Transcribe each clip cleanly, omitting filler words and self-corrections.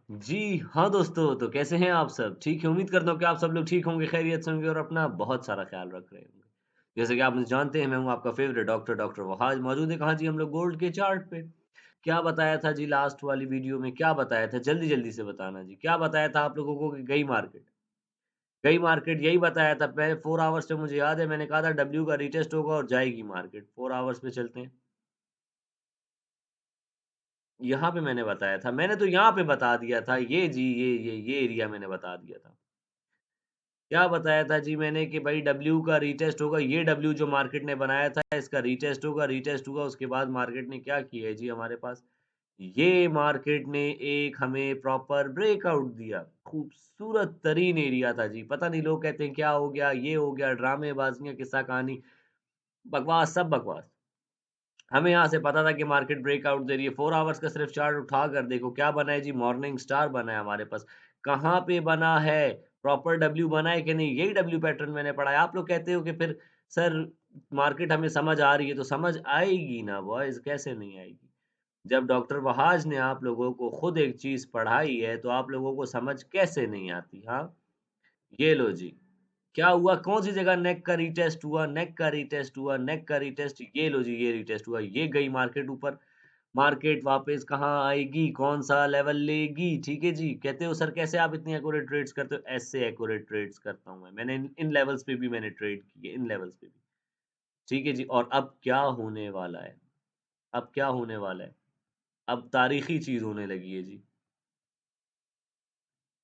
जी, हाँ दोस्तों, तो कैसे हैं आप सब? ठीक है, उम्मीद करता हूँ कि आप सब लोग ठीक होंगे, खैरियत से होंगे और अपना बहुत सारा ख़्याल रख रहे होंगे। जैसे कि आप मुझे जानते हैं, मैं हूँ आपका फ़ेवरेट डॉक्टर वहाज, मौजूद है कहाँ जी हम लोग गोल्ड के चार्ट पे। क्या बताया था जी लास्ट वाली वीडियो में, क्या बताया था? जल्दी-जल्दी से बताना जी, क्या बताया था आप लोगों को कि गई मार्केट? गई मार्केट यही बताया था, पहले 4 आवर्स पे मुझे याद है मैंने कहा था डब्ल्यू का रीटेस्ट होगा और जाएगी मार्केट। 4 आवर्स पे चलते हैं। यहाँ पे मैंने बताया था, मैंने तो यहाँ पे बता दिया था, ये जी, ये एरिया मैंने बता दिया था। क्या बताया था जी मैंने कि भाई डब्ल्यू का रीटेस्ट होगा, ये डब्ल्यू जो मार्केट ने बनाया था इसका रीटेस्ट होगा, उसके बाद मार्केट ने क्या किया है जी हमारे पास, ये मार्केट ने एक हमें प्रॉपर ब्रेकआउट दिया। खूबसूरत तरीन एरिया था जी, पता नहीं लोग कहते हैं क्या हो गया, ये हो गया, ड्रामेबाज़ियाँ, किस्सा कहानी, बकवास, सब बकवास। हमें यहाँ से पता था कि मार्केट ब्रेकआउट दे रही है, 4 आवर्स का सिर्फ चार्ट उठाकर देखो क्या बना है जी, मॉर्निंग स्टार बना है हमारे पास। कहाँ पे बना है? प्रॉपर डब्ल्यू बना है कि नहीं? यही डब्ल्यू पैटर्न मैंने पढ़ा है। आप लोग कहते हो कि फिर सर मार्केट हमें समझ आ रही है, तो समझ आएगी ना बॉयज़, कैसे नहीं आएगी? जब डॉक्टर वहाज ने आप लोगों को खुद एक चीज़ पढ़ाई है, तो आप लोगों को समझ कैसे नहीं आती, हाँ? ये लो जी। क्या हुआ? कौन-सी जगह नेक का रीटेस्ट हुआ, नेक का रीटेस्ट हुआ, नेक का रीटेस्ट, ये लो जी, ये रीटेस्ट हुआ। ये गई मार्केट ऊपर, मार्केट वापस कहाँ आएगी, कौन-सा लेवल लेगी, ठीक है जी। कहते हो सर कैसे आप इतनी एक्यूरेट ट्रेड्स करते हो? ऐसे एक्यूरेट ट्रेड्स करता हूँ मैं। मैंने इन इन लेवल्स पे भी मैंने ट्रेड किए, इन लेवल्स पे भी। ठीक है जी, और अब क्या होने वाला है? अब क्या होने वाला है? अब तारीखी चीज़ होने लगी है जी।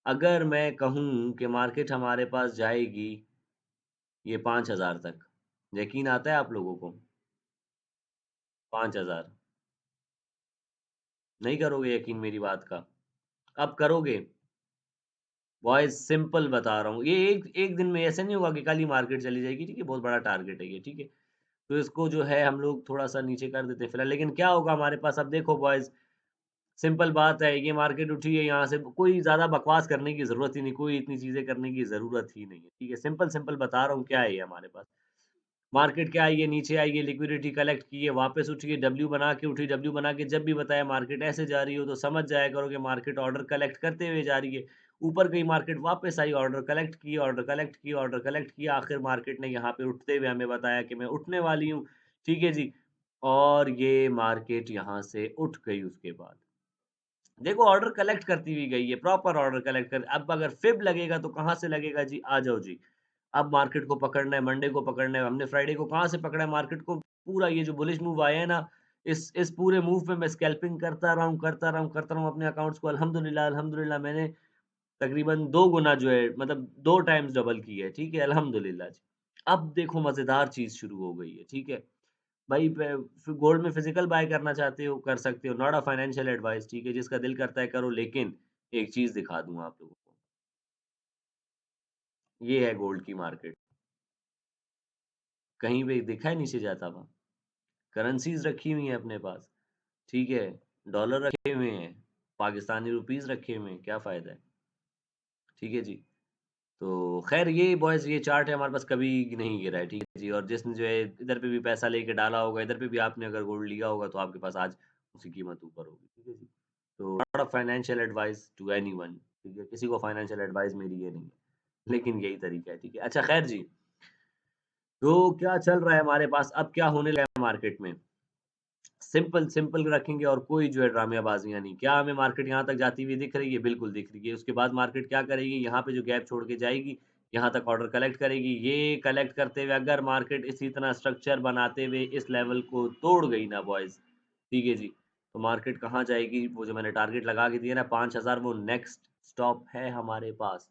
अगर मैं कहूँ कि मार्केट हमारे पास जाएगी ये 5,000 तक, यकीन आता है आप लोगों को? 5,000 नहीं करोगे यकीन मेरी बात का? अब करोगे? बॉयज़ सिंपल बता रहा हूँ, ये एक एक दिन में ऐसे नहीं होगा कि कल ही मार्केट चली जाएगी, ठीक है? बहुत बड़ा टारगेट है ये, ठीक है? तो इसको जो है हम लोग थोड़ा-सा नीचे कर देते हैं फिलहाल, लेकिन क्या होगा हमारे पास अब देखो बॉयज़, सिंपल बात है, ये मार्केट उठी है यहाँ से, कोई ज़्यादा बकवास करने की ज़रूरत ही नहीं, कोई इतनी चीज़ें करने की ज़रूरत ही नहीं है, ठीक है? सिंपल-सिंपल बता रहा हूँ क्या है ये हमारे पास। मार्केट क्या आई है, नीचे आई है, लिक्विडिटी कलेक्ट की है, वापस उठी है, डब्ल्यू बना के उठी, डब्ल्यू बना के जब भी बताया मार्केट ऐसे जा रही हो तो समझ जाया करो कि मार्केट ऑर्डर कलेक्ट करते हुए जा रही है। ऊपर गई मार्केट वापस आई, ऑर्डर कलेक्ट किए, ऑर्डर कलेक्ट किए, ऑर्डर कलेक्ट किया, आखिर मार्केट ने यहाँ पे उठते हुए हमें बताया कि मैं उठने वाली हूँ, ठीक है जी। और ये मार्केट यहाँ से उठ गई उसके बाद। देखो ऑर्डर कलेक्ट करती हुई गई है, प्रॉपर ऑर्डर कलेक्ट कर अब अगर फिब लगेगा तो कहाँ से लगेगा जी? आ जाओ जी। अब मार्केट को पकड़ना है, मंडे को पकड़ना है, हमने फ्राइडे को कहाँ से पकड़ा है मार्केट को? पूरा ये जो बुलिश मूव आया है ना, इस पूरे मूव पे मैं स्कैल्पिंग करता रहा हूँ, करता रहा हूँ, करता रहा हूँ अपने अकाउंट्स को अल्हम्दुलिल्लाह मैंने तकरीबन 2 गुना जो है मतलब 2 टाइम्स डबल की है, ठीक है? अल्हम्दुलिल्लाह जी। अब देखो मज़ेदार चीज़ शुरू हो गई है, ठीक है? भाई प फ़िर गोल्ड में फिज़िकल बाय करना चाहते हो, कर सकते हो, नॉट अ फाइनेंशियल एडवाइस ठीक है? जिसका दिल करता है करो, लेकिन एक चीज़ दिखा दूँ आप लोगों को, ये है गोल्ड की मार्केट। कहीं पे दिखा है नीचे जाता हुआ? करेंसीज़ रखी हुई हैं अपने पास, ठीक है? डॉलर रखे हुए हैं, पाकिस्तानी रुपीज़ रखे हुए हैं, क्या फ़ायदा है? ठीक है जी। तो ख़ैर ये बॉयज़ ये चार्ट है हमारे पास कभी नहीं गिरा है, ठीक है जी? और जिसने जो है इधर पे भी पैसा लेके डाला होगा, इधर पे भी आपने अगर गोल्ड लिया होगा तो आपके पास आज उसकी कीमत ऊपर होगी, ठीक है जी? तो not a financial advice to anyone ठीक है? किसी को फाइनेंशियल एडवाइस मेरी ये नहीं है, लेकिन यही तरीका है, ठीक है? अच्छा ख़ैर जी, तो क्या चल रहा है हमारे पास, अब क्या होने लगा है मार्केट में? सिंपल रखेंगे और कोई जो है ड्रामेबाज़ियाँ नहीं। क्या हमें मार्केट यहाँ तक जाती हुई दिख रही है? बिल्कुल दिख रही है। उसके बाद मार्केट क्या करेगी? यहाँ पे जो गैप छोड़ के जाएगी, यहाँ तक ऑर्डर कलेक्ट करेगी। ये कलेक्ट करते हुए अगर मार्केट इसी तरह स्ट्रक्चर बनाते हुए इस लेवल को तोड़ गई ना बॉयज़, ठीक है जी, तो मार्केट कहाँ जाएगी? वो जो मैंने टारगेट लगा के दिया ना 5,000 वो नेक्स्ट स्टॉप है हमारे पास।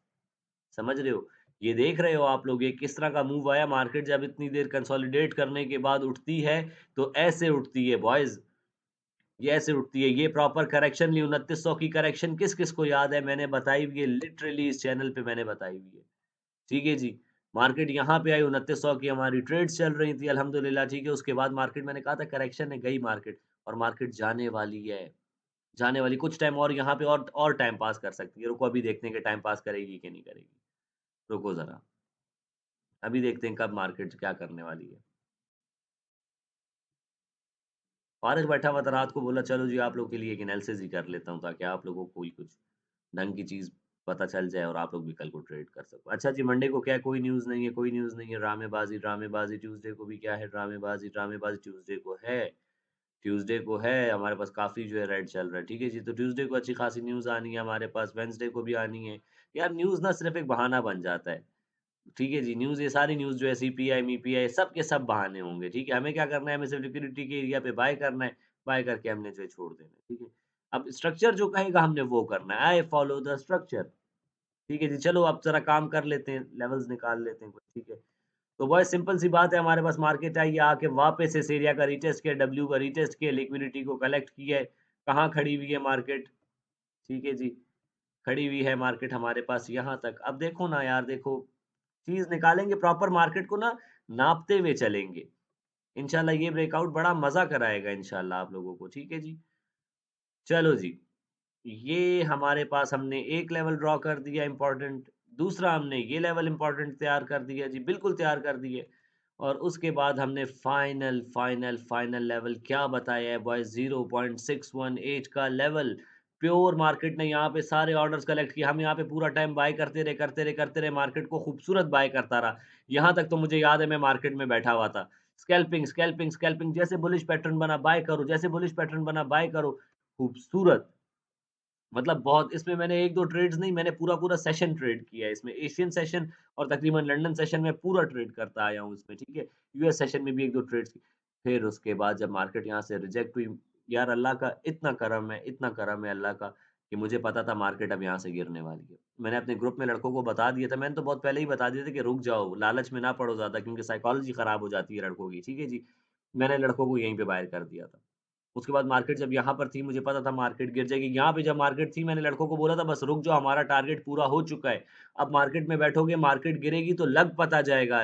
समझ रहे हो? ये देख रहे हो आप लोग ये किस तरह का मूव आया मार्केट जब इतनी देर कंसोलिडेट करने के बाद उठती है, तो ऐसे उठती है बॉयज़। ये ऐसे उठती है, ये प्रॉपर करेक्शन ली 2900 की करेक्शन किस-किस को याद है? मैंने बताई हुई है, लिटरली इस चैनल पे मैंने बताई हुई है। ठीक है जी? मार्केट यहाँ पे आई 2900 की हमारी ट्रेड्स चल रही थी अल्हम्दुलिल्लाह, ठीक है? उसके बाद मार्केट मैंने कहा था करेक्शन है, गई मार्केट और मार्केट जाने वाली है, जाने वाली कुछ टाइम और यहाँ पे और टाइम पास कर सकती है। रुको अभी देखते हैं कि टाइम पास करेगी कि नहीं करेगी। रुको ज़रा, अभी देखते हैं कब मार्केट क्या करने वाली है। फ़ारिग बैठा हुआ था रात को बोला चलो जी आप लोग के लिए एक एनालिसिस ही कर लेता हूँ ताकि आप लोगों को ही कुछ ढंग की चीज़ पता चल जाए और आप लोग भी कल को ट्रेड कर सको। अच्छा जी, मंडे को क्या है? कोई न्यूज़ नहीं है, कोई न्यूज़ नहीं है, ड्रामेबाज़ी, ड्रामेबाज़ी। ट्यूसडे को भी क्या है? ड्रामेबाज़ी, ड्रामेबाज़ी। ट्यूसडे को है, हमारे पास काफ़ी जो है रेड चल रहा है, ठीक है जी? तो ट्यूसडे को अच्छी खासी न्यूज़ आनी है हमारे पास, वेडनेसडे को भी आनी है। यार न्यूज़ ना सिर्फ़ एक बहाना बन जाता है, ठीक है जी? न्यूज़ ये सारी न्यूज़ जो है सीपीआई, मीपीआई सब के सब बहाने होंगे, ठीक है? हमें क्या करना है? हमें सिर्फ़ लिक्विडिटी के एरिया पे बाय करना है, बाय करके हमने जो है छोड़ देना है, ठीक है? अब स्ट्रक्चर जो कहेगा हमने वो करना है, आई फॉलो द स्ट्रक्चर। ठीक है जी, चलो अब ज़रा काम कर लेते हैं, लेवल्स निकाल लेते हैं कुछ, ठीक है। तो बहुत सिंपल सी बात है, हमारे पास मार्केट आई है, आके वापस इस एरिया का रीटेस्ट किया, डब्ल्यू का रीटेस्ट किया, लिक्विडिटी को कलेक्ट किया है। कहाँ खड़ी हुई है मार्केट? ठीक है जी, खड़ी हुई है मार्केट हमारे पास यहाँ तक। अब देखो ना यार, देखो, चीज़ निकालेंगे प्रॉपर मार्केट को ना नापते हुए चलेंगे। इंशाल्लाह ये ब्रेकआउट बड़ा मज़ा कराएगा इंशाल्लाह आप लोगों को, ठीक है जी। चलो जी। ये हमारे पास हमने एक लेवल ड्रॉ कर दिया इम्पोर्टेंट, दूसरा हमने ये लेवल इम्पोर्टेंट तैयार कर दिया जी, बिल्कुल तैयार कर दिए। और उसके बाद हमने फाइनल लेवल क्या बताया है बॉयज़, 0.618 का लेवल। प्योर मार्केट ने यहाँ पे सारे ऑर्डर्स कलेक्ट किए, हम यहाँ पे पूरा टाइम बाय करते रहे, मार्केट को खूबसूरत बाय करता रहा। यहाँ तक तो मुझे याद है मैं मार्केट में बैठा हुआ था। स्कैल्पिंग जैसे बुलिश पैटर्न बना बाय करो, जैसे बुलिश पैटर्न बना बाय करो। खूबसूरत, मतलब बहुत इसमें मैंने 1-2 ट्रेड्स नहीं, मैंने पूरा-पूरा सेशन ट्रेड किया है इसमें। एशियन सेशन और तकरीबन लंदन सेशन में पूरा ट्रेड करता आया हूँ इसमें, ठीक है? यूएस सेशन में भी 1-2 ट्रेड्स की। फिर उसके बाद जब मार्केट यहाँ से रिजेक्ट हुई, यार अल्लाह का इतना करम है अल्लाह का कि मुझे पता था मार्केट अब यहाँ से गिरने वाली है। मैंने अपने ग्रुप में लड़कों को बता दिया था, मैंने तो बहुत पहले ही बता दिया था कि रुक जाओ, लालच में ना पड़ो ज़्यादा क्योंकि साइकोलॉजी खराब हो जाती है लड़कों की, ठीक है जी? मैंने लड़कों को यहीं पे बाय कर दिया था। उसके बाद मार्केट जब यहाँ पर थी, मुझे पता था मार्केट गिर जाएगी। यहाँ पे जब मार्केट थी, मैंने लड़कों को बोला था, "बस रुक जाओ, हमारा टारगेट पूरा हो चुका है। अब मार्केट में बैठोगे, मार्केट गिरेगी तो लग पता जाएगा।"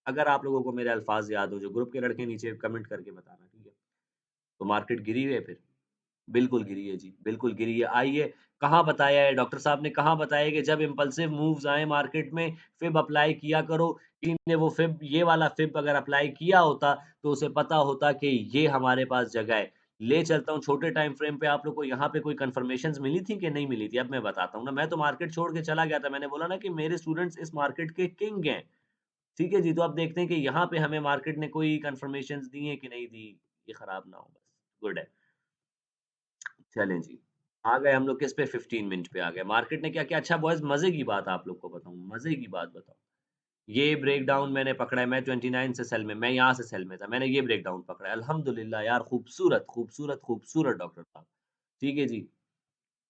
अगर आप लोगों को मेरे अल्फ़ाज़ याद हो, जो ग्रुप के लड़के नीचे कमेंट करके बताना, ठीक है? तो मार्केट गिरी है फिर। बिल्कुल गिरी है जी, बिल्कुल गिरी है। आइए, कहाँ बताया है डॉक्टर साहब ने, कहाँ बताया है कि जब इम्पल्सिव मूव्स आएँ मार्केट में, फिब अप्लाई किया करो। किसी ने वो फिब, ये वाला फिब अगर अप्लाई किया होता, तो उसे पता होता कि ये हमारे पास जगह है। ले चलता हूँ छोटे टाइम फ्रेम पे, आप लोग को यहाँ पे कोई कन्फर्मेशंस मिली थी कि नहीं मिली थी? अब मैं बताता हूँ ना, मैं तो मार्केट छोड़ के चला गया था। मैंने बोला ना कि मेरे स्टूडेंट्स इस मार्केट के किंग हैं। ठीक है जी, तो अब देखते हैं कि यहाँ पे हमें मार्केट ने कोई कन्फर्मेशंस दी हैं कि नहीं दी? ये खराब ना हो बस, गुड है। चलें जी। आ गए हम लोग किस पे, 15 मिनट पे आ गए। मार्केट ने क्या किया, अच्छा बॉयज़ मज़े की बात आप लोग को बताऊँ, मज़े की बात बताऊँ। ये ब्रेकडाउन मैंने पकड़ा है, मैं 29 से सेल में, मैं यहाँ से सेल में था। मैंने ये ब्रेकडाउन पकड़ा है। अल्हम्दुलिल्लाह यार, खूबसूरत डॉक्टर साहब। ठीक है जी।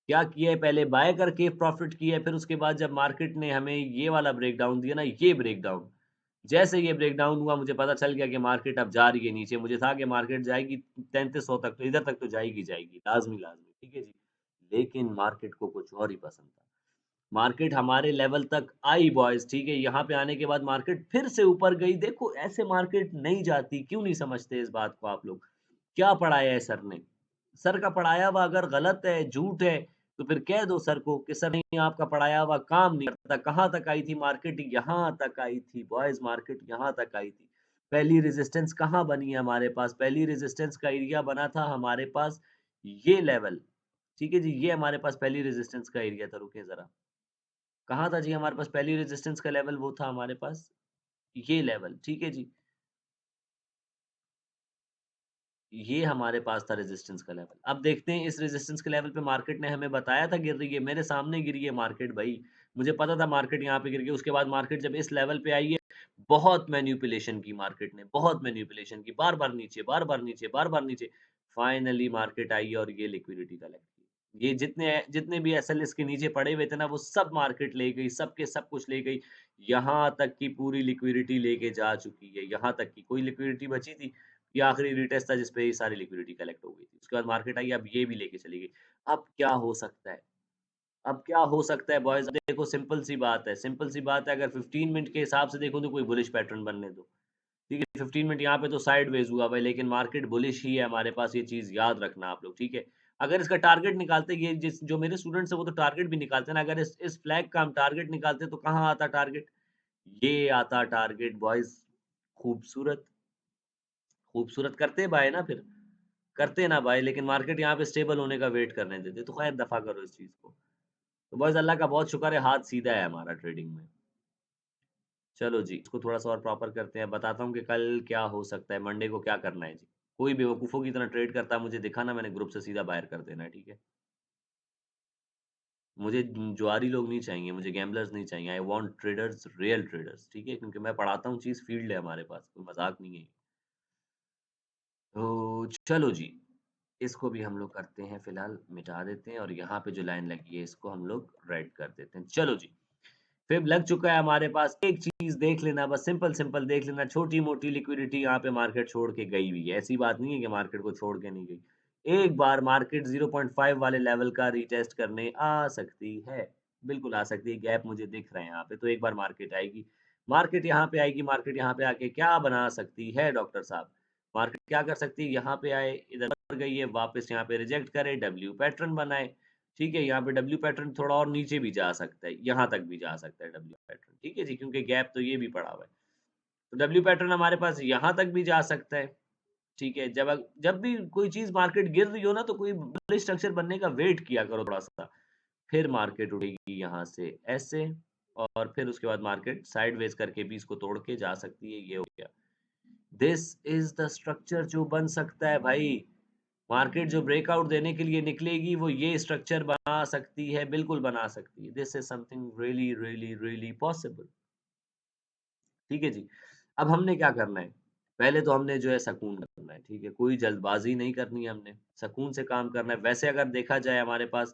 क्या किया है, पहले बाय करके प्रॉफ़िट किया है, फिर उसके बाद जब मार्केट ने हमें ये वाला ब्रेकडाउन दिया ना, ये ब्रेकडाउन, जैसे ये ब्रेकडाउन हुआ मुझे पता चल गया कि मार्केट अब जा रही है नीचे। मुझे था कि मार्केट जाएगी 3300 तक, तो इधर तक तो जाएगी, लाज़मी, ठीक है जी। लेकिन मार्केट को कुछ और ही पसंद था। मार्केट हमारे लेवल तक आई बॉयज़, ठीक है? यहाँ पे आने के बाद मार्केट फिर से ऊपर गई। देखो ऐसे मार्केट नहीं जाती, क्यों नहीं समझते इस बात को आप लोग? क्या पढ़ाया है सर ने? सर का पढ़ाया हुआ अगर गलत है, झूठ है, तो फिर कह दो सर को कि सर नहीं, आपका पढ़ाया हुआ काम नहीं करता। कहाँ तक आई थी मार्केट? यहाँ तक आई थी बॉयज़, मार्केट यहाँ तक आई थी। पहली रेज़िस्टेंस कहाँ बनी है हमारे पास? पहली रेज़िस्टेंस का एरिया बना था हमारे पास ये लेवल, ठीक है जी? ये हमारे पास पहली रेज़िस्टेंस का एरिया था, रुकिए ज़रा। कहाँ था जी हमारे पास पहली रेज़िस्टेंस का लेवल? वो था हमारे पास ये लेवल, ठीक है जी? ये हमारे पास था रेज़िस्टेंस का लेवल। अब देखते हैं इस रेज़िस्टेंस के लेवल पे मार्केट ने हमें बताया था गिर रही है, मेरे सामने गिरी है मार्केट भई। मुझे पता था मार्केट यहाँ पे गिर गई, उसके बाद मार्केट जब इस लेवल पे आई है, बहुत मैनिपुलेशन की मार्केट ने, बहुत मैनिपुलेशन की, बार-बार नीचे, बार-बार नीचे, बार-बार नीचे। फाइनली मार्केट आई और ये लिक्विडिटी कलेक्ट की। ये जितने जितने भी एसएल इसके नीचे पड़े हुए थे ना, वो सब मार्केट ले गई, सब के सब कुछ ले गई। यहाँ तक की पूरी लिक्विडिटी लेके जा चुकी है, यहाँ तक की कोई लिक्विडिटी बची थी? ये आखिरी रीटेस्ट था जिस पे ये सारी लिक्विडिटी कलेक्ट हो गई थी। उसके बाद मार्केट आई, अब ये भी लेके चली गई। अब क्या हो सकता है? अब क्या हो सकता है बॉयज़? देखो सिंपल सी बात है, अगर 15 मिनट के हिसाब से देखो तो कोई बुलिश पैटर्न बनने दो। ठीक है? 15 मिनट यहाँ पे तो साइडवेज़ हुआ भाई, लेकिन मार्केट बुलिश ही है हमारे पास, ये चीज़ याद रखना आप लोग, ठीक है? अगर इसका टारगेट निकालते, ये जिस जो मेरे स्टूडेंट्स हैं वो तो टारगेट भी निकालते हैं ना, अगर इस फ्लैग का हम टारगेट निकालते तो कहाँ आता टारगेट? ये आता टारगेट बॉयज़, खूबसूरत, खूबसूरत करते बाय ना फिर। करते ना बाय, लेकिन मार्केट यहाँ पे स्टेबल होने का वेट करने देते। तो खैर दफ़ा करो इस चीज़ को। तो बॉयज अल्लाह का बहुत शुक्र है, हाथ सीधा है हमारा ट्रेडिंग में। चलो जी, इसको थोड़ा-सा और प्रॉपर करते हैं। बताता हूँ कि कल क्या हो सकता है, मंडे को क्या करना है जी। कोई बेवकूफ़ों की तरह ट्रेड करता है, मुझे दिखा ना, मैंने ग्रुप से सीधा बाहर कर देना है, ठीक है? मुझे जुआरी लोग नहीं चाहिए, मुझे गैम्बलर्स नहीं चाहिए। I want traders, real traders, ठीक है? क्योंकि मैं पढ़ाता हूँ चीज़, फील्ड है हमारे पास, कोई मज़ाक नहीं है। तो चलो जी, इसको भी हम लोग करते हैं फिलहाल, मिटा देते हैं और यहाँ पे जो लाइन लगी है इसको हम लोग रेड कर देते हैं। चलो जी, फिर लग चुका है हमारे पास। एक चीज़ देख लेना, बस सिंपल-सिंपल देख लेना, छोटी-मोटी लिक्विडिटी यहाँ पे मार्केट छोड़ के गई हुई है। ऐसी बात नहीं है कि मार्केट को छोड़ के नहीं गई। एक बार मार्केट 0.5 वाले लेवल का रीटेस्ट करने आ सकती है। बिल्कुल आ सकती है, गैप मुझे दिख रहे हैं यहाँ पे, तो एक बार मार्केट आएगी। मार्केट यहाँ पे आएगी, मार्केट यहाँ पे आके क्या बना सकती है डॉक्टर साहब? मार्केट क्या कर सकती है? यहाँ पे आए, इधर गई है, वापस यहाँ पे रिजेक्ट करे, डब्ल्यू पैटर्न बनाए। ठीक है, यहाँ पे डब्ल्यू पैटर्न थोड़ा और नीचे भी जा सकता है, यहाँ तक भी जा सकता है डब्ल्यू पैटर्न, ठीक है जी, क्योंकि गैप तो ये भी पड़ा हुआ है। तो डब्ल्यू पैटर्न हमारे पास यहाँ तक भी जा सकता है, ठीक है। जब भी कोई चीज़ मार्केट गिर रही हो ना, तो कोई बुलिश स्ट्रक्चर बनने का वेट किया करो थोड़ा-सा, फिर मार्केट उठेगी यहाँ से ऐसे और फिर उसके बाद मार्केट साइडवेज़ करके भी इसको तोड़ के जा सकती है, ये हो गया। दिस इज़ द स्ट्रक्चर जो बन सकता है भाई। मार्केट जो ब्रेकआउट देने के लिए निकलेगी वो ये स्ट्रक्चर बना सकती है, बिल्कुल बना सकती है। This is something really really really possible. ठीक है जी। अब हमने क्या करना है? पहले तो हमने जो है सकून करना है, ठीक है? कोई जल्दबाजी नहीं करनी है हमने, सकून से काम करना है। वैसे अगर देखा जाए हमारे पास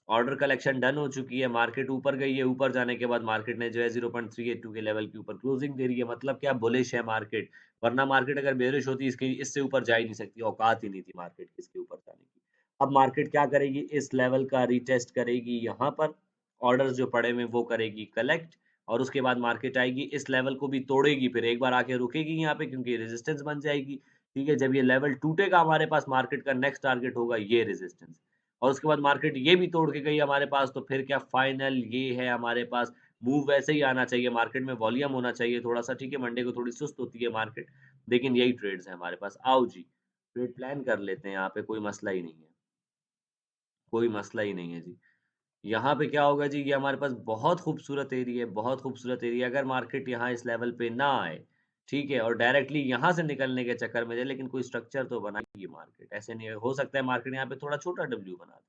ऑर्डर कलेक्शन डन हो चुकी है, मार्केट ऊपर गई है, ऊपर जाने के बाद मार्केट ने जो है 0.382 के लेवल के ऊपर क्लोजिंग दे रही है, मतलब क्या बुलिश है मार्केट। वरना मार्केट अगर बेयरिश होती इसके इससे ऊपर जा ही नहीं सकती, औकात ही नहीं थी मार्केट की इसके ऊपर जाने की। अब मार्केट क्या करेगी? इस लेवल का रीटेस्ट करेगी यहाँ पर, ऑर्डर्स जो पड़े हुए हैं वो करेगी कलेक्ट और उसके बाद मार्केट आएगी, इस लेवल को भी तोड़ेगी, फिर एक बार आके रुकेगी यहाँ पे क्योंकि रेजिस्टेंस बन जाएगी। ठीक है, जब ये लेवल टूटेगा हमारे पास मार्केट का नेक्स्ट टारगेट होगा ये रेजिस्टेंस। और उसके बाद मार्केट ये भी तोड़ के गई हमारे पास, तो फिर क्या फाइनल ये है हमारे पास, मूव वैसे ही आना चाहिए, मार्केट में वॉल्यूम होना चाहिए थोड़ा-सा, ठीक है, मंडे को थोड़ी सुस्त होती है मार्केट, लेकिन यही ट्रेड्स हैं हमारे पास। आओ जी, ट्रेड प्लान कर लेते हैं यहाँ पे, कोई मसला ही नहीं है, कोई मसला ही नहीं है जी। यहाँ पे क्या होगा जी, ये हमारे पास बहुत खूबसूरत एरिया है, बहुत खूबसूरत एरिया। अगर मार्केट यहाँ इस लेवल पे ना आए, ठीक है, और डायरेक्टली यहाँ से निकलने के चक्कर में जाए, लेकिन कोई स्ट्रक्चर तो बनाएगी मार्केट, ऐसे नहीं है। हो सकता है मार्केट यहाँ पे थोड़ा छोटा डब्ल्यू बना दे।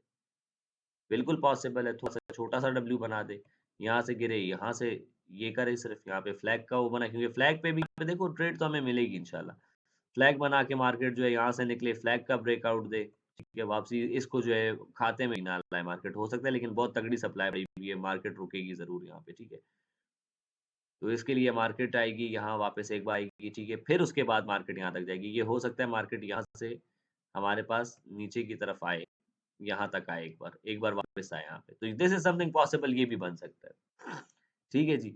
बिल्कुल पॉसिबल है, थोड़ा-सा छोटा-सा डब्ल्यू बना दे, यहाँ से गिरे, यहाँ से ये करे सिर्फ़, यहाँ पे फ्लैग का वो बनाए क्योंकि फ्लैग पे भी यहाँ पे देखो ट्रेड तो हमें मिलेगी इंशाल्लाह। फ्लैग बना के मार्केट जो है यहाँ से निकले, फ्लैग का ब्रेकआउट दे, ठीक है, वापसी इसको जो है खाते में ही ना लाए मार्केट, हो सकता है लेकिन बहुत तगड़ी सप्लाई रही हुई है, मार्केट रुकेगी ज़रूर यहाँ पे, ठीक है। तो इसके लिए मार्केट आएगी, यहाँ वापस एक बार आएगी, ठीक है, फिर उसके बाद मार्केट यहाँ तक जाएगी। ये हो सकता है मार्केट यहाँ से हमारे पास नीचे की तरफ आए, यहाँ तक आए एक बार वापस आए यहाँ पे। तो दिस इज़ समथिंग पॉसिबल, ये भी बन सकता है। ठीक है जी।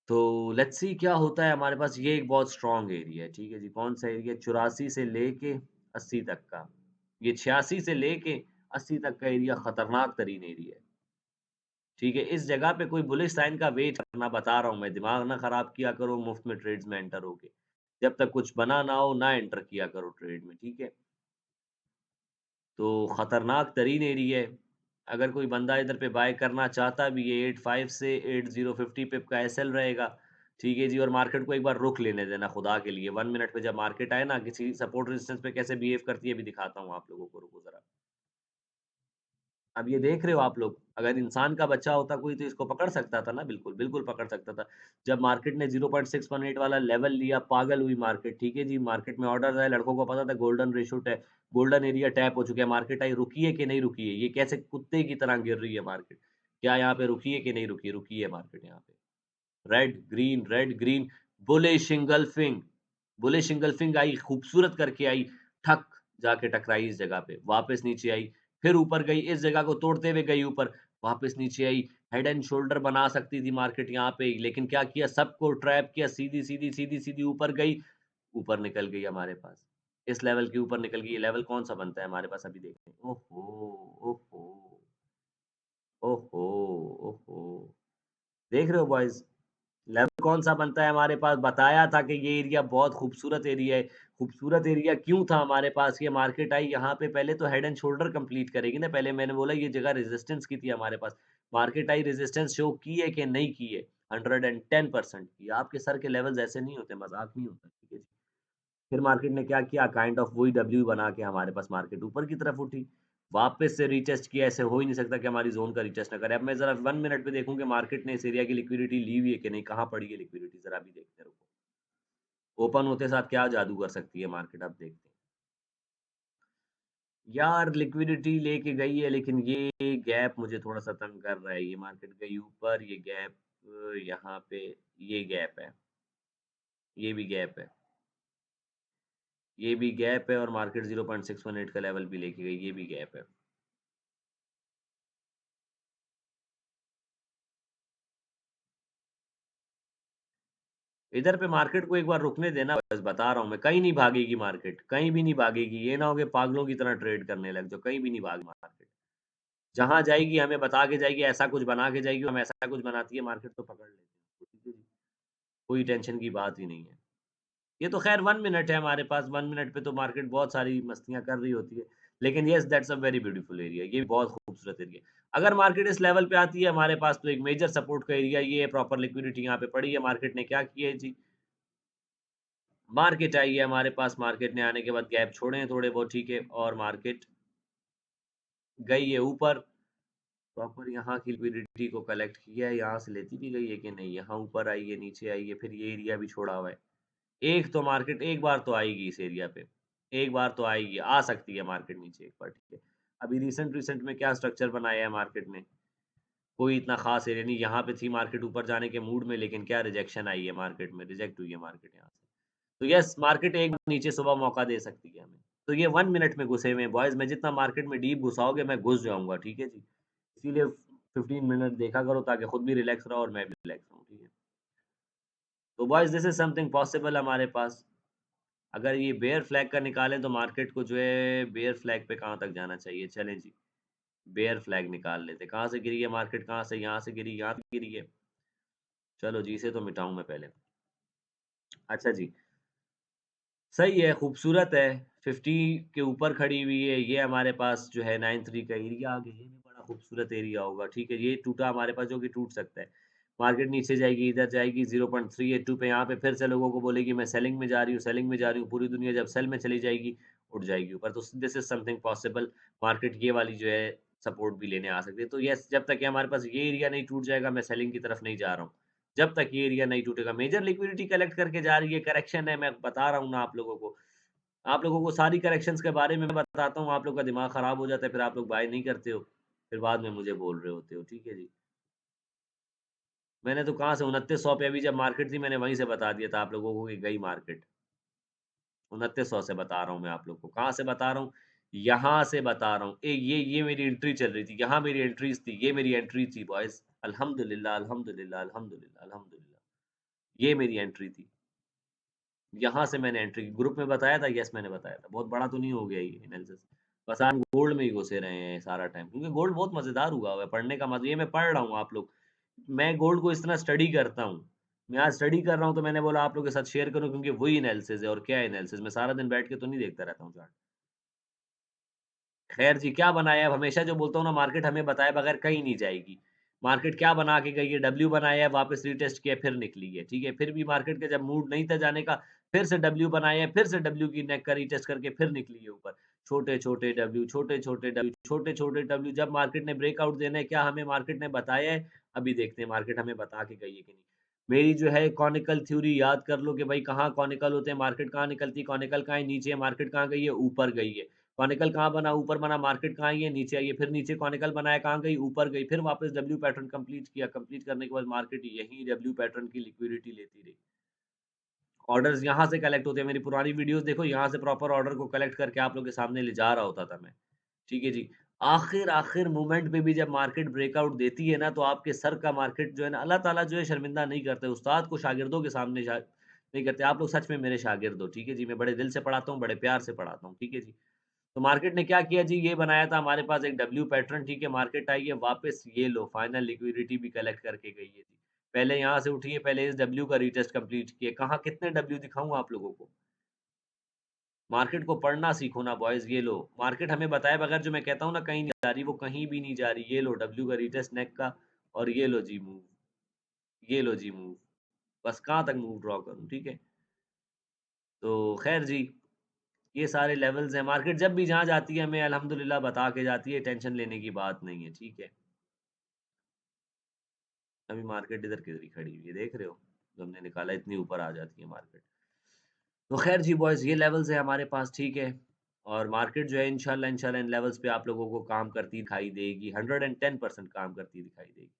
तो लेट्स सी क्या होता है हमारे पास, ये एक बहुत स्ट्रॉन्ग एरिया है, ठीक है जी। कौन-सा एरिया? 84 से लेके 80 तक का। ये 86 से लेके 80 तक का एरिया खतरनाक तरीन एरिया है। ठीक है, इस जगह पे कोई बुलिश साइन का वेट करना, बता रहा हूँ मैं, दिमाग ना खराब किया करो मुफ्त में ट्रेड्स में एंटर होके। जब तक कुछ बना ना हो, ना एंटर किया करो ट्रेड में, ठीक है? तो खतरनाक तरीन एरिया है। अगर कोई बंदा इधर पे बाय करना चाहता भी है, 85 से 8050 पिप का एसएल रहेगा, ठीक है जी, और मार्केट को एक बार रुक लेने देना खुदा के लिए। 1 मिनट पे जब मार्केट आए ना, किसी सपोर्ट रेजिस्टेंस पे कैसे बिहेव करती है, अभी दिखाता हूँ आप लोगों को, रुको ज़रा। अब ये देख रहे हो आप लोग, अगर इंसान का बच्चा होता कोई तो इसको पकड़ सकता था ना, बिल्कुल, बिल्कुल पकड़ सकता था। जब मार्केट ने 0.618 वाला लेवल लिया, पागल हुई मार्केट, ठीक है जी, मार्केट में ऑर्डर्स आए, लड़कों को पता था golden ratio golden area tap हो चुका है, मार्केट आई, रुकी है कि नहीं रुकी है? ये कैसे कुत्ते की तरह गिर रही है मार्केट? क्या यहाँ पे रुकी है कि नहीं रुकी है? रुकी है मार्केट यहाँ पे। Red, green, bullish engulfing, bullish engulfing आई, खूबसूरत करके आई, ठक जाके टकराई इस जगह पे, वापस नीचे आई, फिर ऊपर गई, इस जगह को तोड़ते हुए गई ऊपर, वापस नीचे आई, हेड एंड शोल्डर बना सकती थी मार्केट यहाँ पे, लेकिन क्या किया, सबको ट्रैप किया, सीधी ऊपर गई, ऊपर निकल गई हमारे पास। इस लेवल के ऊपर निकल गई, ये लेवल कौन-सा बनता है हमारे पास, अभी देखते हैं। ओहो! ओहो! ओहो! ओहो! देख रहे हो बॉयज़? लेवल कौन-सा बनता है हमारे पास, बताया था कि ये एरिया बहुत खूबसूरत एरिया है। खूबसूरत एरिया क्यों था हमारे पास, ये मार्केट आई यहाँ पे पहले तो हेड एंड शोल्डर कंप्लीट करेगी ना, पहले मैंने बोला ये जगह रेजिस्टेंस की थी हमारे पास। मार्केट आई रेजिस्टेंस शो की है कि नहीं की है? 110% की। आपके सर के लेवल्स ऐसे नहीं होते, मज़ाक नहीं होता, ठीक है जी। फिर मार्केट ने क्या किया, काइंड ऑफ वही डब्ल्यू बना के हमारे पास मार्केट ऊपर की तरफ उठी। वापस से रीटेस्ट किया, ऐसे हो ही नहीं सकता कि हमारी ज़ोन का रीटेस्ट ना करे। अब मैं ज़रा 1 मिनट पे देखूँ कि मार्केट ने इस एरिया की लिक्विडिटी ली हुई है कि नहीं, कहाँ पड़ी है लिक्विडिटी ज़रा अभी देखते हैं, रुको। ओपन होते साथ क्या जादू कर सकती है मार्केट, अब देखते हैं। यार लिक्विडिटी लेके गई है, लेकिन ये गैप मुझे थोड़ा-सा तंग कर रहा है। ये मार्केट गई ऊपर, ये गैप यहाँ पे ये गैप है, ये भी गैप है। ये भी गैप है और मार्केट 0.618 का लेवल भी लेके गई, ये भी गैप है। इधर पे मार्केट को एक बार रुकने देना, बस बता रहा हूँ मैं, कहीं नहीं भागेगी मार्केट, कहीं भी नहीं भागेगी। ये ना हो कि पागलों की तरह ट्रेड करने लग जाओ, कहीं भी नहीं भाग मार्केट। जहाँ जाएगी हमें बता के जाएगी, ऐसा कुछ बना के जाएगी, हम ऐसा कुछ बनाती है मार्केट तो पकड़ लेते हैं। ठीक है जी, कोई टेंशन की बात ही नहीं है। ये तो ख़ैर 1 मिनट है हमारे पास, 1 मिनट पे तो मार्केट बहुत सारी मस्तियाँ कर रही होती है। लेकिन yes that's a very beautiful area, ये बहुत खूबसूरत एरिया है। अगर मार्केट इस लेवल पे आती है हमारे पास तो एक मेजर सपोर्ट का एरिया ये है, प्रॉपर लिक्विडिटी यहाँ पे पड़ी है। मार्केट ने क्या किया है जी, मार्केट आई है हमारे पास, मार्केट ने आने के बाद गैप छोड़े हैं थोड़े बहुत, ठीक है, और मार्केट गई है ऊपर, प्रॉपर यहाँ की लिक्विडिटी को कलेक्ट किया है, यहाँ से लेती भी गई है कि नहीं, यहाँ ऊपर आई है, नीचे आई है, फिर ये एरिया भी छोड़ा हुआ है। एक तो मार्केट एक बार तो आएगी इस एरिया पे, एक बार तो आएगी, आ सकती है मार्केट नीचे एक बार, ठीक है। अभी रिसेंट रिसेंट में क्या स्ट्रक्चर बनाया है मार्केट ने, कोई इतना ख़ास एरिया नहीं, यहाँ पे थी मार्केट ऊपर जाने के मूड में, लेकिन क्या रिजेक्शन आई है मार्केट में, रिजेक्ट हुई है मार्केट यहाँ से। तो यस, मार्केट एक बार नीचे सुबह मौका दे सकती है हमें। तो ये 1 मिनट में घुसे हुए हैं बॉयज़, मैं जितना मार्केट में डीप घुसाओगे मैं घुस जाऊँगा, ठीक है जी। इसीलिए 15 मिनट देखा करो ताकि खुद भी रिलैक्स रहो और मैं भी रिलैक्स रहूँ, ठीक है। तो boys this is something possible हमारे पास। अगर ये बेयर फ्लैग का निकालें तो मार्केट को जो है बेयर फ्लैग पे कहाँ तक जाना चाहिए? चलें जी, बेयर फ्लैग निकाल लेते हैं। कहाँ से गिरी है मार्केट? कहाँ से? यहाँ से गिरी, यहाँ से गिरी है। चलो जी, इसे तो मिटाऊँ मैं पहले। अच्छा जी, सही है, खूबसूरत है, 50 के ऊपर खड़ी हुई है। ये हमारे पास जो है 93 का एरिया आ गया, ये भी बड़ा खूबसूरत एरिया होगा, ठीक है। ये टूटा हमारे पास जो कि टूट सकता है। मार्केट नीचे जाएगी, इधर जाएगी 0.382 पे, यहाँ पे फिर से लोगों को बोलेगी मैं सेलिंग में जा रही हूँ, सेलिंग में जा रही हूँ। पूरी दुनिया जब सेल में चली जाएगी, उठ जाएगी ऊपर। तो this is something possible. Market ये वाली जो है सपोर्ट भी लेने आ सकती है। तो येस, जब तक कि हमारे पास ये एरिया नहीं टूट जाएगा, मैं सेलिंग की तरफ नहीं जा रहा हूँ। जब तक ये एरिया नहीं टूटेगा, मेजर लिक्विडिटी कलेक्ट करके जा रही है, करेक्शन है, मैं बता रहा हूँ ना आप लोगों को। आप लोगों को सारी करेक्शंस के बारे में मैं बताता हूँ, आप लोग का दिमाग खराब हो जाता है, फिर आप लोग बाय नहीं करते हो, फिर बाद में मुझे बोल रहे होते हो, ठीक है जी। मैंने तो कहाँ से 2900 पे अभी जब मार्केट थी, मैंने वहीं से बता दिया था आप लोगों को कि गई मार्केट। 2900 से बता रहा हूँ मैं आप लोग को। कहाँ से बता रहा हूँ? यहाँ से बता रहा हूँ। ये मेरी एंट्री चल रही थी, यहाँ मेरी एंट्रीज़ थी, ये मेरी एंट्री थी बॉयज़। अल्हम्दुलिल्लाह, अल्हम्दुलिल्लाह, अल्हम्दुलिल्लाह, अल्हम्दुलिल्लाह। ये मेरी एंट्री थी। यहाँ से मैंने एंट्री की, ग्रुप में बताया था, यस मैंने बताया था। बहुत बड़ा तो नहीं हो गया ये एनालिसिस। बस आज गोल्ड में ही घुसे रहे हैं सारा टाइम, क्योंकि गोल्ड बहुत मज़ेदार हुआ हुआ है, पढ़ने का मज़ा, ये मैं पढ़ रहा हूँ आप लोग, मैं गोल्ड को इस तरह स्टडी करता हूँ। मैं आज स्टडी कर रहा हूँ तो मैंने बोला आप लोगों के साथ शेयर करूँ, क्योंकि वही एनालिसिस है और क्या एनालिसिस, मैं सारा दिन बैठ के तो नहीं देखता रहता हूँ चार्ट। खैर जी, क्या बनाया है? अब हमेशा जो बोलता हूँ ना, मार्केट हमें बताए बगैर कहीं नहीं जाएगी। मार्केट क्या बना के गई है? डब्ल्यू बनाया है, वापस रीटेस्ट किया, फिर निकली है, ठीक है? फिर भी मार्केट का जब मूड नहीं था जाने का, फिर से डब्ल्यू बनाया है, फिर से डब्ल्यू की नेक का रीटेस्ट करके फिर निकली है ऊपर। छोटे-छोटे डब्ल्यू, छोटे-छोटे डब्ल्यू, छोटे-छोटे डब्ल्यू, जब मार्केट ने ब्रेकआउट देना है, क्या हमें मार्केट ने बताया है? अभी देखते हैं मार्केट हमें बता के गई है कि नहीं। मेरी जो है कॉनिकल थ्योरी याद कर लो कि भाई कहाँ कॉनिकल होते हैं, मार्केट कहाँ निकलती है, कॉनिकल कहाँ है? नीचे है, मार्केट कहाँ गई है? ऊपर गई है। कॉनिकल कहाँ बना? ऊपर बना, मार्केट कहाँ आई है? नीचे आई है, फिर नीचे कॉनिकल बनाया, कहाँ गई? ऊपर गई, फिर वापस डब्ल्यू पैटर्न कंप्लीट किया, कंप्लीट करने के बाद मार्केट यहीं डब्ल्यू पैटर्न की लिक्विडिटी लेती रही। ऑर्डर्स यहाँ से कलेक्ट होते हैं, मेरी पुरानी वीडियोज़ देखो, यहाँ से प्रॉपर ऑर्डर को कलेक्ट करके आप लोग के सामने ले जा रहा होता था मैं। ठीक है जी। आखिर मोमेंट पे भी जब मार्केट ब्रेकआउट देती है ना, तो आपके सर का मार्केट जो है ना, अल्लाह ताला जो है शर्मिंदा नहीं करते, उस्ताद को शागिर्दों के सामने नहीं करते। आप लोग सच में मेरे शागिर्द हो, ठीक है जी। मैं बड़े दिल से पढ़ाता हूँ, बड़े प्यार से पढ़ाता हूँ, ठीक है जी। तो मार्केट ने क्या किया जी, ये बनाया था हमारे पास एक डब्ल्यू पैटर्न, ठीक है, मार्केट आई है वापस, ये लो फाइनल लिक्विडिटी भी कलेक्ट करके गई है जी। पहले यहाँ से उठिए, पहले इस डब्ल्यू का रीटेस्ट कंप्लीट किए। कहाँ कितने डब्ल्यू दिखाऊँ आप लोगों को? मार्केट को पढ़ना सीखो ना बॉयज़, ये लो। मार्केट हमें बताए बगैर जो मैं कहता हूँ ना कहीं नहीं जा रही, वो कहीं भी नहीं जा रही। ये लो डब्ल्यू का रीटेस्ट नेक का और ये लो जी मूव, ये लो जी मूव। बस कहाँ तक मूव ड्रॉ करूँ, ठीक है? तो ख़ैर जी, ये सारे लेवल्स हैं। मार्केट जब भी जहाँ जाती है हमें अल्हम्दुलिल्लाह बता के जाती है, टेंशन लेने की बात नहीं है, ठीक है? अभी मार्केट इधर किधर ही खड़ी हुई है, देख रहे हो? जो हमने निकाला इतनी ऊपर आ जाती है मार्केट। तो ख़ैर जी बॉयज़ ये लेवल्स है हमारे पास, ठीक है? और मार्केट जो है इंशाल्लाह इंशाल्लाह इन लेवल्स पे आप लोगों को काम करती दिखाई देगी, 110% काम करती दिखाई देगी।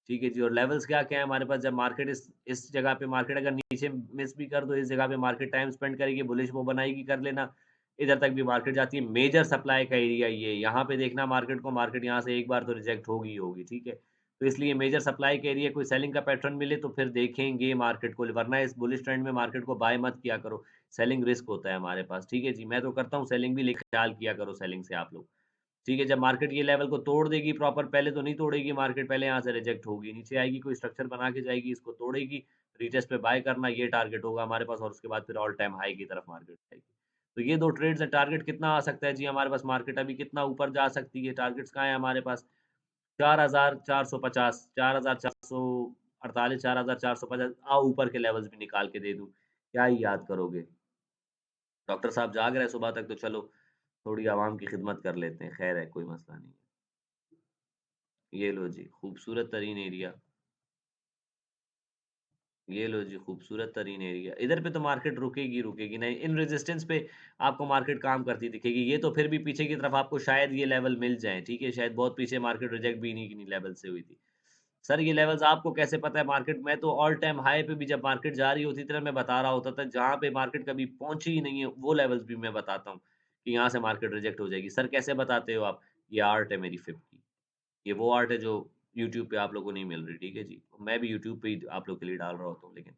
ठीक है जी, और लेवल्स क्या-क्या है हमारे पास, जब मार्केट इस जगह पे मार्केट अगर नीचे मिस भी कर दो, इस जगह पे मार्केट टाइम स्पेंड करेगी, बुलिश वो बनाएगी, कर लेना। इधर तक भी मार्केट जाती है, मेजर सप्लाई का एरिया ये, यहाँ पे देखना मार्केट को, मार्केट यहाँ से एक बार तो रिजेक्ट होगी ही होगी, ठीक है? तो इसलिए मेजर सप्लाई के एरिया कोई सेलिंग का पैटर्न मिले तो फिर देखेंगे मार्केट को, वरना इस बुलिश ट्रेंड में मार्केट को बाय मत किया करो। सेलिंग रिस्क होता है हमारे पास, ठीक है जी? मैं तो करता हूँ सेलिंग भी, लेकिन ख्याल किया करो सेलिंग से आप लोग। ठीक है, जब मार्केट ये लेवल को तोड़ देगी प्रॉपर, पहले तो नहीं तोड़ेगी मार्केट, पहले यहाँ से रिजेक्ट होगी, नीचे आएगी, कोई स्ट्रक्चर बना के जाएगी, इसको तोड़ेगी, रीटेस्ट पे बाय करना, ये टारगेट होगा हमारे पास और उसके बाद फिर ऑल टाइम हाई की तरफ मार्केट जाएगी। तो ये 2 ट्रेड्स हैं, टारगेट कितना आ सकता है जी हमारे पास, मार्केट अभी कितना ऊपर जा सकती है, टारगेट्स कहाँ हैं हमारे पास? 4450, 4448, 4450, आओ ऊपर के लेवल्स भी निकाल के दे दूँ, क्या ही याद करोगे? डॉक्टर साहब जाग रहे हैं सुबह तक, तो चलो थोड़ी आवाम की खिदमत कर लेते हैं, खैर है, कोई मसला नहीं है। ये लो जी, खूबसूरत तरीन एरिया। ये लो जी, खूबसूरत तरीन एरिया। इधर पे तो मार्केट रुकेगी, रुकेगी नहीं। इन रेजिस्टेंस पे आपको मार्केट काम करती दिखेगी। ये तो फिर भी पीछे की तरफ आपको शायद ये लेवल मिल जाएँ, ठीक है? शायद बहुत पीछे मार्केट रिजेक्ट भी इन्हीं किन्हीं लेवल से हुई थी। सर ये लेवल्स आपको कैसे पता है मार्केट, मैं तो ऑल टाइम हाई पे भी जब मार्केट जा रही होती थी ना, मैं बता रहा होता था, जहाँ पे मार्केट कभी पहुँची ही नहीं है, वो लेवल्स भी मैं बताता हूँ, कि यहाँ से मार्केट रिजेक्ट हो जाएगी। सर कैसे बताते हो आप? ये आर्ट है मेरी फ़िब की। ये वो आर्ट है जो यूट्यूब पे आप लोगों को नहीं मिल रही, ठीक है जी? मैं भी यूट्यूब पे ही आप लोग के लिए डाल रहा होता हूँ, लेकिन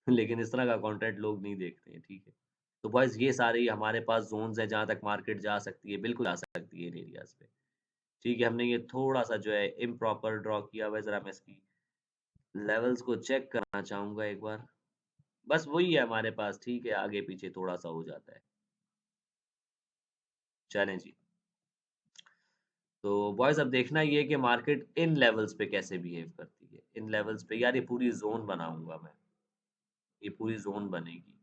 लेकिन इस तरह का कंटेंट लोग नहीं देखते हैं, ठीक है? तो बस ये सारे ही हमारे पास ज़ोन्स हैं जहाँ तक मार्केट जा सकती है, बिल्कुल आ सकती है इन एरियाज़ पे। ठीक है, हमने ये थोड़ा-सा जो है इम्प्रॉपर ड्रॉ किया हुआ है, ज़रा मैं इसकी लेवल्स को चेक करना चाहूँगा एक बार। बस वही है हमारे पास, ठीक है, आगे-पीछे थोड़ा-सा हो जाता है। चलें जी। तो बॉयज़ अब देखना ये है कि मार्केट इन लेवल्स पे कैसे बिहेव करती है। इन लेवल्स पे यार ये पूरी ज़ोन बनाऊँगा मैं, ये पूरी ज़ोन बनेगी।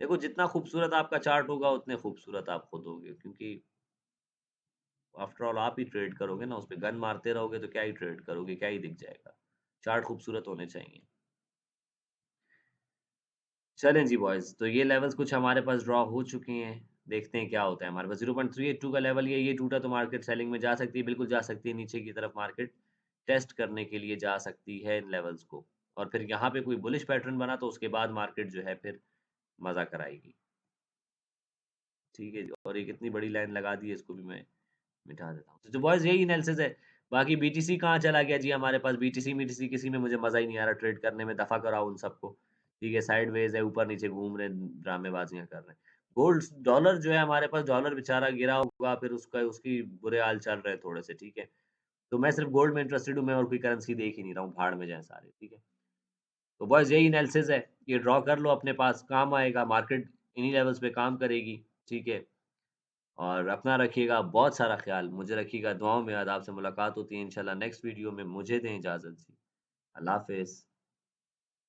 देखो जितना खूबसूरत आपका चार्ट होगा उतने खूबसूरत आप खुद होगे, क्योंकि आफ्टर ऑल आप ही ट्रेड करोगे ना, उसपे गन मारते रहोगे तो क्या ही ट्रेड करोगे, क्या ही दिख जाएगा। चार्ट खूबसूरत होने चाहिए। चलें जी बॉयज़, तो ये लेवल्स कुछ हमारे पास ड्रॉ हो चुके हैं। देखते हैं क्या होता है हमारे पास। 0.382 का लेवल ये टूटा तो मार्केट सेलिंग में जा सकती है, बिल्कुल जा सकती है। नीचे की तरफ मार्केट टेस्ट करने के लिए जा सकती है इन लेवल्स को। और फिर यहाँ पे कोई बुलिश पैटर्न बना तो उसके बाद मार्केट जो है फिर मज़ा कराएगी। ठीक है जी, और एक इतनी बड़ी लाइन लगा दी है, इसको भी मैं मिटा देता हूँ। तो बॉयज़ यही एनालिसिस है। बाकी बीटीसी कहाँ चला गया जी हमारे पास, बीटीसी-मीटीसी किसी में मुझे मज़ा ही नहीं आ रहा ट्रेड करने में, दफ़ा कराओ उन सबको। ठीक है, साइडवेज़ है, ऊपर-नीचे घूम रहे हैं, ड्रामेबाज़ियाँ कर रहे हैं। गोल्ड डॉलर जो है हमारे पास, डॉलर बेचारा गिरा होगा, फिर उसका उसकी बुरे हाल चल रहे हैं थोड़े से, ठीक है। तो मैं सिर्फ़ गोल्ड में इंटरेस्टेड हूँ, मैं और कोई करेंसी देख ही नहीं रहा हूँ, भाड़ में जाएँ सारे, ठीक है। तो बॉयज़ यही एनालिसिस है, ये ड्रॉ कर लो अपने पास, काम आएगा, मार्केट इन्हीं लेवल्स पे काम करेगी, ठीक है। और अपना रखिएगा बहुत सारा ख़्याल, मुझे रखिएगा दुआओं में याद। आपसे मुलाकात होती है इंशाल्लाह नेक्स्ट वीडियो में। मुझे दें इजाज़त जी। अल्लाह हाफ़िज़।